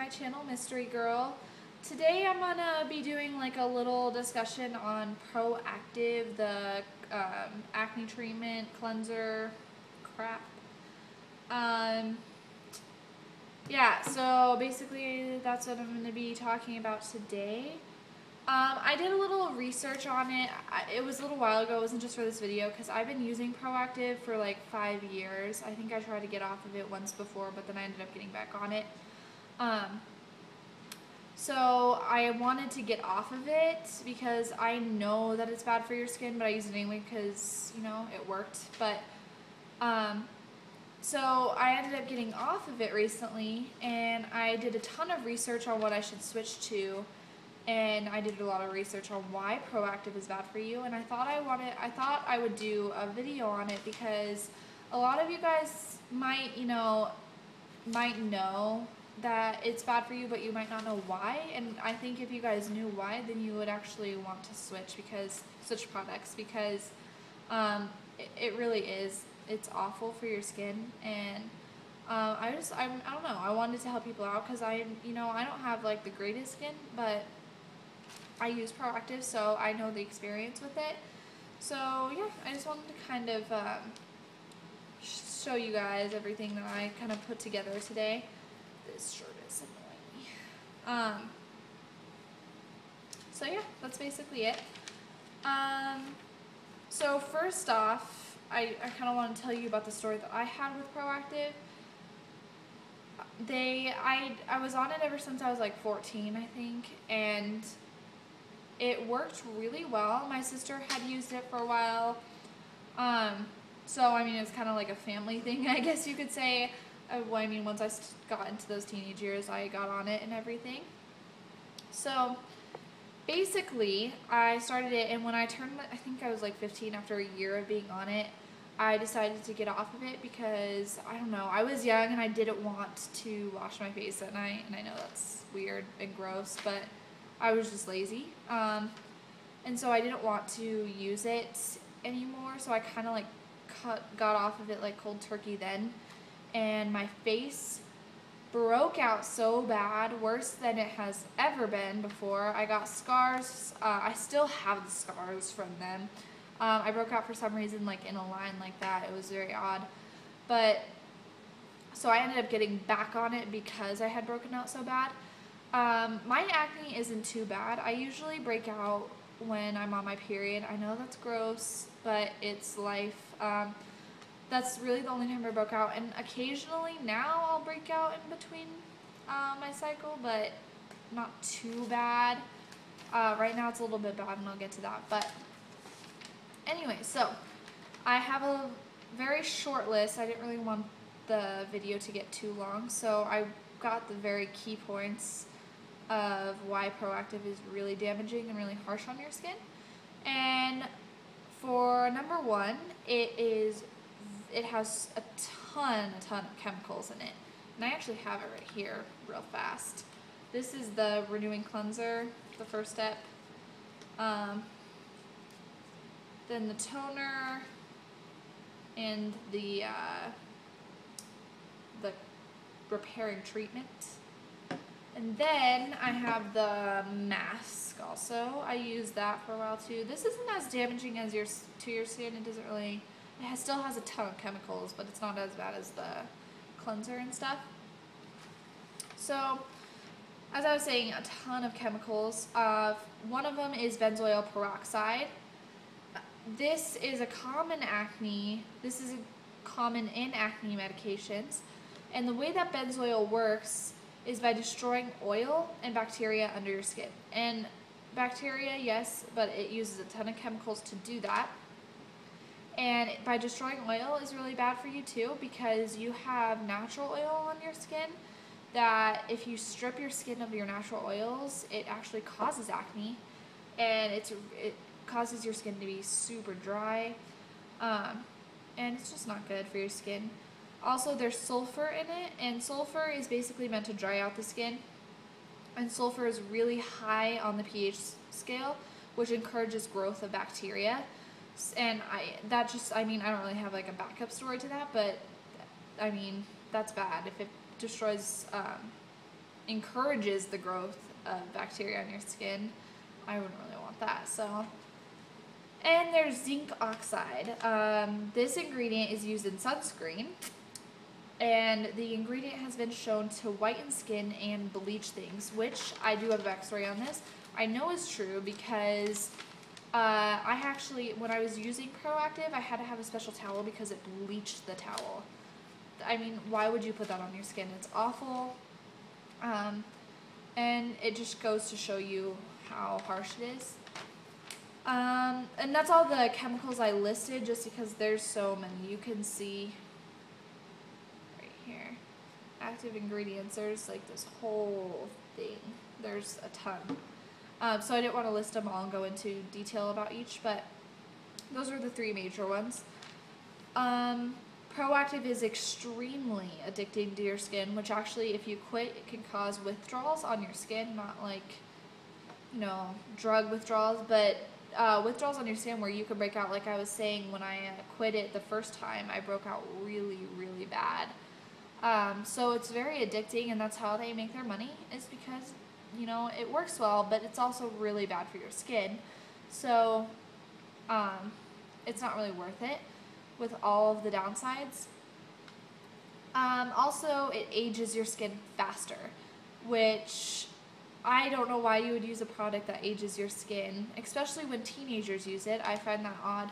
my channel, Mystery Girl. Today I'm gonna be doing like a little discussion on Proactiv, the acne treatment cleanser crap. Um, yeah, so basically that's what I'm gonna be talking about today. I did a little research on it. It was a little while ago. It wasn't just for this video because I've been using Proactiv for like 5 years. I think I tried to get off of it once before, but then I ended up getting back on it. So I wanted to get off of it because I know that it's bad for your skin, but I use it anyway because, you know, it worked. But, so I ended up getting off of it recently, and I did a ton of research on what I should switch to. And I did a lot of research on why Proactiv is bad for you, and I thought I would do a video on it because a lot of you guys might know that it's bad for you, but you might not know why. And I think if you guys knew why, then you would actually want to switch products because it really is. It's awful for your skin, and I don't know. I wanted to help people out because I don't have like the greatest skin, but I use Proactiv, so I know the experience with it. So yeah, I just wanted to kind of show you guys everything that I kind of put together today. This shirt is annoying me. So yeah, that's basically it. So first off, I kind of want to tell you about the story that I had with Proactiv. I was on it ever since I was like 14, I think, and it worked really well. My sister had used it for a while. So, I mean, it's kind of like a family thing, I guess you could say. Once I got into those teenage years, I got on it and everything. So, basically, I started it, and when I turned, I think I was like 15 after a year of being on it, I decided to get off of it because, I don't know, I was young and I didn't want to wash my face at night, and I know that's weird and gross, but I was just lazy, and so I didn't want to use it anymore, so I kind of like got off of it like cold turkey then, and my face broke out so bad, worse than it has ever been before. I got scars. I still have the scars from them. I broke out for some reason like in a line like that. It was very odd, but so I ended up getting back on it because I had broken out so bad. My acne isn't too bad. I usually break out when I'm on my period. I know that's gross, but it's life. That's really the only time I broke out, and occasionally now I'll break out in between my cycle, but not too bad. Right now it's a little bit bad, and I'll get to that. But anyway, so I have a very short list. I didn't really want the video to get too long, so I got the very key points of why Proactiv is really damaging and really harsh on your skin. And for number one, it has a ton of chemicals in it. And I actually have it right here real fast. This is the renewing cleanser, the first step. Then the toner and the repairing treatment. And then I have the mask also. I used that for a while too. This isn't as damaging as to your skin. It doesn't really, still has a ton of chemicals, but it's not as bad as the cleanser and stuff. So, as I was saying, a ton of chemicals. One of them is benzoyl peroxide. This is common in acne medications. And the way that benzoyl works is by destroying oil and bacteria under your skin. And bacteria, yes, but it uses a ton of chemicals to do that. And by destroying oil is really bad for you too, because you have natural oil on your skin that if you strip your skin of your natural oils, it actually causes acne, and it causes your skin to be super dry, and it's just not good for your skin. Also, there's sulfur in it, and sulfur is basically meant to dry out the skin, and sulfur is really high on the pH scale, which encourages growth of bacteria. And I don't really have like a backup story to that, but I mean, that's bad if it destroys encourages the growth of bacteria on your skin. I wouldn't really want that. So, and there's zinc oxide. This ingredient is used in sunscreen, and the ingredient has been shown to whiten skin and bleach things, which I do have a backstory on this. I know is true because I actually, when I was using Proactiv, I had to have a special towel because it bleached the towel. I mean, why would you put that on your skin? It's awful. And it just goes to show you how harsh it is. And that's all the chemicals I listed just because there's so many. You can see right here, active ingredients. There's like this whole thing. There's a ton. So I didn't want to list them all and go into detail about each, but those are the 3 major ones. Proactiv is extremely addicting to your skin, which actually, if you quit, it can cause withdrawals on your skin, not like, you know, drug withdrawals, but withdrawals on your skin where you can break out. Like I was saying, when I quit it the first time, I broke out really, really bad. So it's very addicting, and that's how they make their money, is because, you know, it works well, but it's also really bad for your skin. So it's not really worth it with all of the downsides. Also, it ages your skin faster, which I don't know why you would use a product that ages your skin, especially when teenagers use it. I find that odd.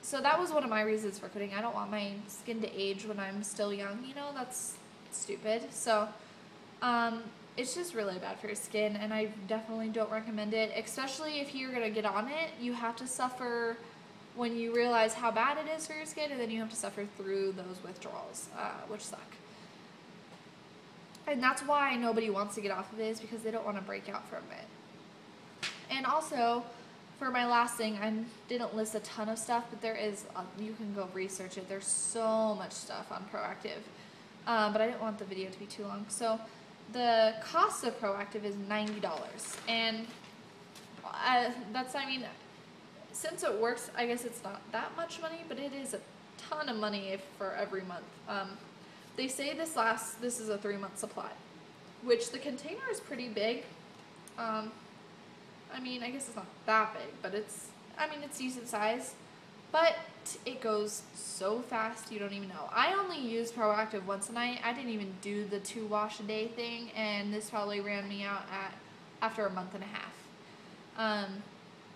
So that was one of my reasons for quitting. I don't want my skin to age when I'm still young. You know, that's stupid. So it's just really bad for your skin, and I definitely don't recommend it, especially if you're going to get on it. You have to suffer when you realize how bad it is for your skin, and then you have to suffer through those withdrawals, which suck. And that's why nobody wants to get off of it, is because they don't want to break out from it. And also, for my last thing, I didn't list a ton of stuff, but there is, you can go research it. There's so much stuff on Proactiv, but I didn't want the video to be too long. So the cost of Proactiv is $90, and that's, I mean, since it works, I guess it's not that much money, but it is a ton of money for every month. They say this is a 3-month supply, which the container is pretty big. I mean, I guess it's not that big, but it's decent size, but it goes so fast you don't even know. I only use Proactiv once a night. I didn't even do the 2 wash a day thing, and this probably ran me out after a month and a half.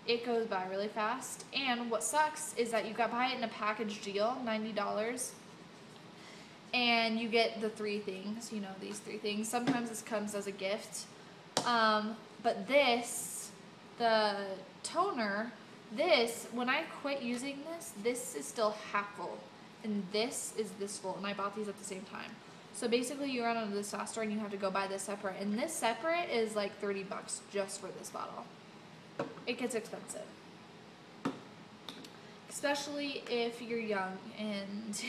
It goes by really fast, and what sucks is that you got buy it in a package deal, $90, and you get the 3 things, you know, these 3 things. Sometimes this comes as a gift, but this, the toner, this, when I quit using this is still half full, and this is this full, and I bought these at the same time. So basically you run out of this store and you have to go buy this separate, and this separate is like $30 just for this bottle. It gets expensive, especially if you're young and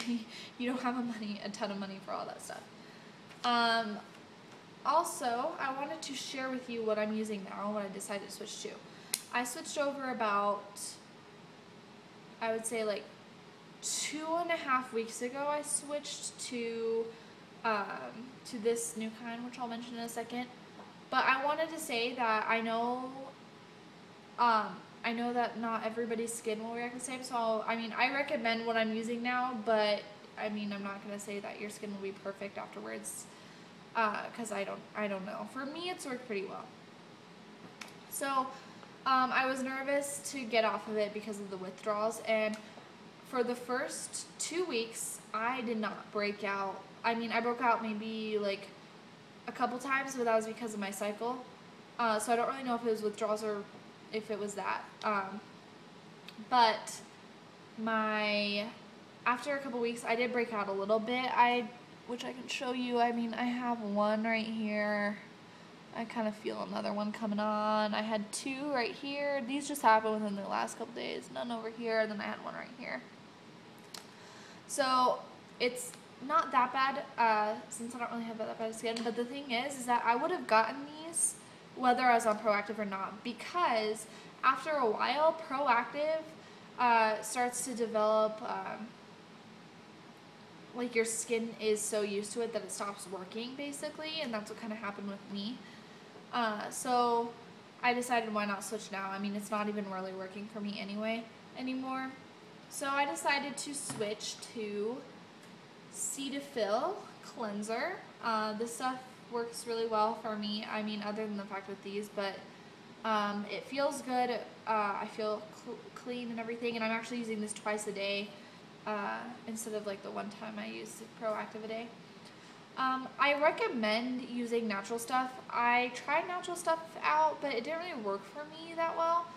you don't have a ton of money for all that stuff. Also, I wanted to share with you what I'm using now, what I decided to switch to. I switched over about, I would say like 2.5 weeks ago. I switched to this new kind, which I'll mention in a second. But I wanted to say that I know that not everybody's skin will react the same, so I mean, I recommend what I'm using now, but I mean, I'm not going to say that your skin will be perfect afterwards, because I don't know. For me, it's worked pretty well. So, I was nervous to get off of it because of the withdrawals, and for the first 2 weeks, I did not break out. I mean, I broke out maybe like a couple times, but that was because of my cycle, so I don't really know if it was withdrawals or if it was that, but after a couple weeks, I did break out a little bit, which I can show you. I mean, I have one right here. I kind of feel another one coming on. I had 2 right here. These just happened within the last couple days. None over here, and then I had one right here. So it's not that bad, since I don't really have that bad skin, but the thing is that I would have gotten these whether I was on Proactiv or not, because after a while, Proactiv starts to develop like your skin is so used to it that it stops working basically, and that's what kind of happened with me. So I decided why not switch now. I mean, it's not even really working for me anymore. So I decided to switch to Cetaphil cleanser. This stuff works really well for me. I mean, other than the fact with these, but it feels good. I feel clean and everything, and I'm actually using this twice a day instead of like the one time I use Proactiv a day. I recommend using natural stuff. I tried natural stuff out, but it didn't really work for me that well.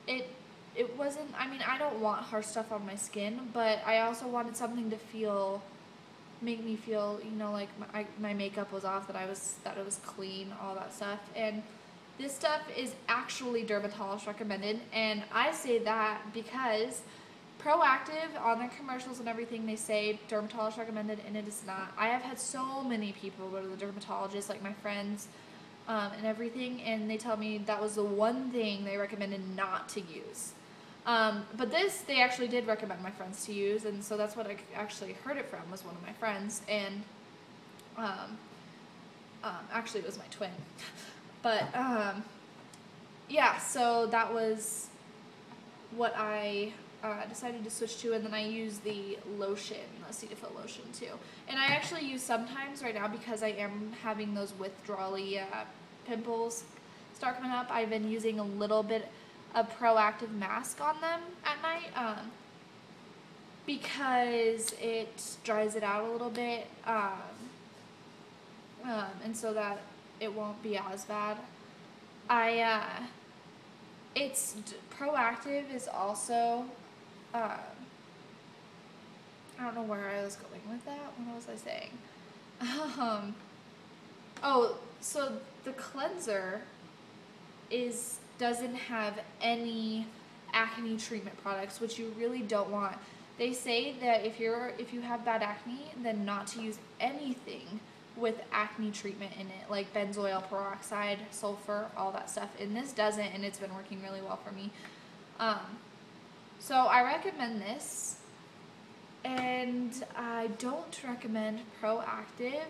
It wasn't, I mean, I don't want harsh stuff on my skin, but I also wanted something to make me feel, you know, like my makeup was off, that it was clean, all that stuff. And this stuff is actually dermatologist recommended, and I say that because Proactiv, on their commercials and everything, they say dermatologist recommended, and it is not. I have had so many people go to the dermatologist, like my friends and everything, and they tell me that was the one thing they recommended not to use. But this, they actually did recommend my friends to use, and so that's what I actually heard it from, was one of my friends, and actually it was my twin. But, yeah, so that was what I decided to switch to, and then I use the lotion, the Cetaphil lotion too. And I actually use sometimes right now, because I am having those withdrawally pimples start coming up. I've been using a little bit of Proactiv mask on them at night because it dries it out a little bit, and so that it won't be as bad. Proactiv is also, I don't know where I was going with that. What was I saying? Oh, so the cleanser doesn't have any acne treatment products, which you really don't want. They say that if you have bad acne, then not to use anything with acne treatment in it, like benzoyl peroxide, sulfur, all that stuff. And this doesn't, and it's been working really well for me. So I recommend this, and I don't recommend Proactiv.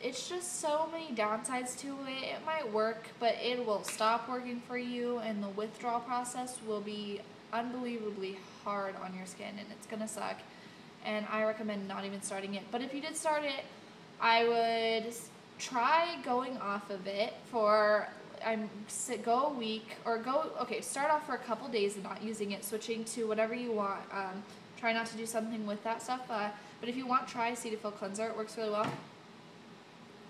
It's just so many downsides to it. It might work, but it will stop working for you, and the withdrawal process will be unbelievably hard on your skin, and it's gonna suck. And I recommend not even starting it. But if you did start it, I would try going off of it for go a week, or start off for a couple days and not using it, switching to whatever you want. Try not to do something with that stuff, but if you want, try Cetaphil cleanser. It works really well.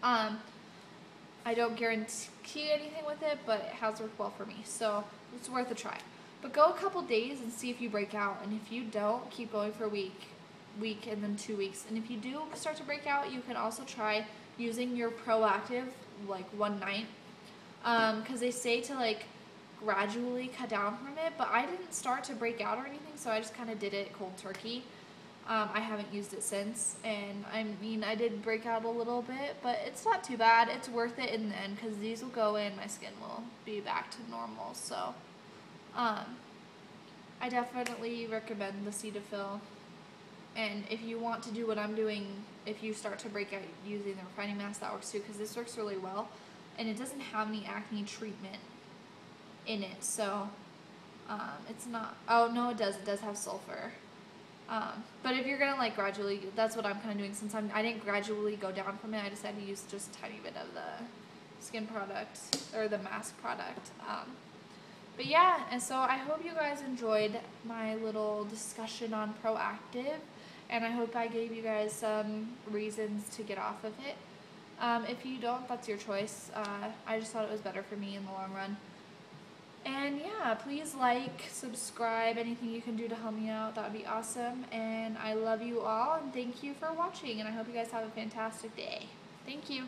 I don't guarantee anything with it, but it has worked well for me, so it's worth a try. But go a couple days and see if you break out, and if you don't, keep going for a week and then 2 weeks. And if you do start to break out, you can also try using your Proactiv like one night, because they say to like gradually cut down from it, but I didn't start to break out or anything, so I just kind of did it cold turkey. I haven't used it since, and I mean, I did break out a little bit, but it's not too bad. It's worth it in the end, because these will go in, my skin will be back to normal. So I definitely recommend the Cetaphil. And if you want to do what I'm doing, if you start to break out using the refining mask, that works too, because this works really well, and it doesn't have any acne treatment in it, so it's not, oh no, it does have sulfur. But if you're gonna like gradually, that's what I'm kind of doing, since I didn't gradually go down from it. I decided to use just a tiny bit of the skin product, or the mask product. But yeah, and so I hope you guys enjoyed my little discussion on Proactiv, and I hope I gave you guys some reasons to get off of it. If you don't, that's your choice. I just thought it was better for me in the long run. And yeah, please like, subscribe, anything you can do to help me out, that would be awesome. And I love you all, and thank you for watching, and I hope you guys have a fantastic day. Thank you.